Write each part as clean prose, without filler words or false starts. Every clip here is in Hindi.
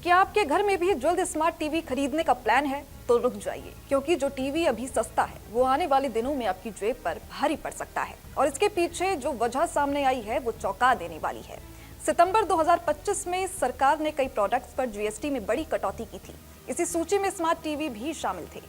क्या आपके घर में भी जल्द स्मार्ट टीवी खरीदने का प्लान है? तो रुक जाइए, क्योंकि जो टीवी अभी सस्ता है वो आने वाले दिनों में आपकी जेब पर भारी पड़ सकता है। और इसके पीछे जो वजह सामने आई है वो चौंका देने वाली है। सितंबर 2025 में सरकार ने कई प्रोडक्ट्स पर जीएसटी में बड़ी कटौती की थी। इसी सूची में स्मार्ट टीवी भी शामिल थे।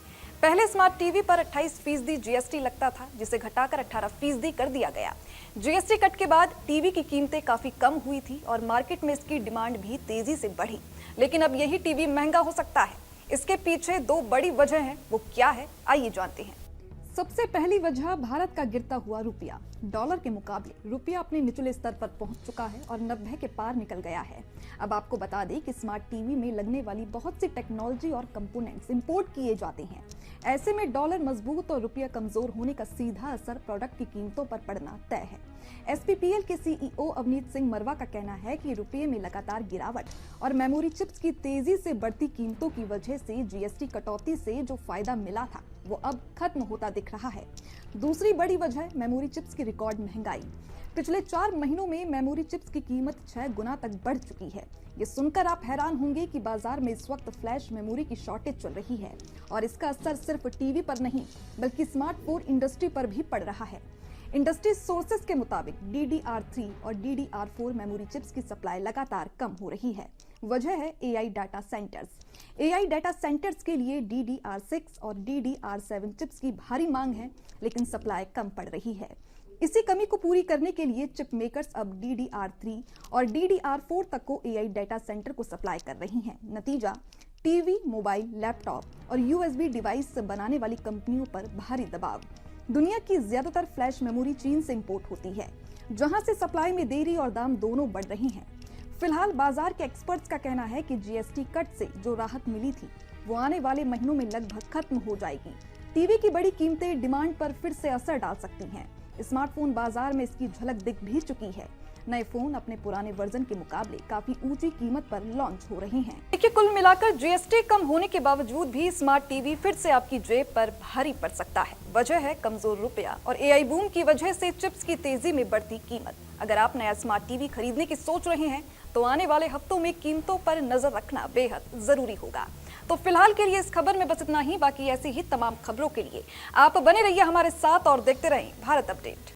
पहले स्मार्ट टीवी पर 28% जीएसटी लगता था, जिसे घटाकर 18% कर दिया गया। जीएसटी कट के बाद टीवी की कीमतें काफी कम हुई थी और मार्केट में इसकी डिमांड भी तेजी से बढ़ी। लेकिन अब यही टीवी महंगा हो सकता है। इसके पीछे दो बड़ी वजह हैं, वो क्या है आइए जानते हैं। सबसे पहली वजह भारत का गिरता हुआ रुपया। डॉलर के मुकाबले रुपया अपने निचले स्तर पर पहुंच चुका है और 90 के पार निकल गया है। अब आपको बता दें कि स्मार्ट टीवी में लगने वाली बहुत सी टेक्नोलॉजी और कंपोनेंट्स इंपोर्ट किए जाते हैं। ऐसे में डॉलर मजबूत और रुपया कमजोर होने का सीधा असर प्रोडक्ट की कीमतों पर पड़ना तय है। एसपीपीएल के सीईओ अवनीत सिंह मरवा का कहना है कि रुपये में लगातार गिरावट और मेमोरी चिप्स की तेजी से बढ़ती कीमतों की वजह से जीएसटी कटौती से जो फायदा मिला था वो अब खत्म होता दिख रहा है। दूसरी बड़ी वजह मेमोरी चिप्स की रिकॉर्ड महंगाई। पिछले 4 महीनों में मेमोरी चिप्स की कीमत 6 गुना तक बढ़ चुकी है। ये सुनकर आप हैरान होंगे कि बाजार में इस वक्त फ्लैश मेमोरी की शॉर्टेज चल रही है और इसका असर सिर्फ टीवी पर नहीं बल्कि स्मार्टफोन इंडस्ट्री पर भी पड़ रहा है। इंडस्ट्री सोर्सेस के मुताबिक DDR3 और DDR4 मेमोरी चिप्स की सप्लाई लगातार कम हो रही है। वजह है AI data centres. AI data centres के लिए DDR6 और DDR7 चिप्स की भारी मांग है, लेकिन सप्लाई कम पड़ रही है। इसी कमी को पूरी करने के लिए चिप मेकर्स अब DDR3 और DDR4 तक को एआई डाटा सेंटर को सप्लाई कर रही हैं। नतीजा, टीवी, मोबाइल, लैपटॉप और USB डिवाइस बनाने वाली कंपनियों पर भारी दबाव। दुनिया की ज्यादातर फ्लैश मेमोरी चीन से इंपोर्ट होती है, जहां से सप्लाई में देरी और दाम दोनों बढ़ रही हैं। फिलहाल बाजार के एक्सपर्ट्स का कहना है कि जीएसटी कट से जो राहत मिली थी वो आने वाले महीनों में लगभग खत्म हो जाएगी। टीवी की बड़ी कीमतें डिमांड पर फिर से असर डाल सकती हैं। स्मार्टफोन बाजार में इसकी झलक दिख भी चुकी है। नए फोन अपने पुराने वर्जन के मुकाबले काफी ऊंची कीमत पर लॉन्च हो रहे हैं। देखिए, कुल मिलाकर जीएसटी कम होने के बावजूद भी स्मार्ट टीवी फिर से आपकी जेब पर भारी पड़ सकता है। वजह है कमजोर रुपया और एआई बूम की वजह से चिप्स की तेजी में बढ़ती कीमत। अगर आप नया स्मार्ट टीवी खरीदने की सोच रहे हैं तो आने वाले हफ्तों में कीमतों पर नजर रखना बेहद जरूरी होगा। तो फिलहाल के लिए इस खबर में बस इतना ही। बाकी ऐसी ही तमाम खबरों के लिए आप बने रहिए हमारे साथ और देखते रहें भारत अपडेट।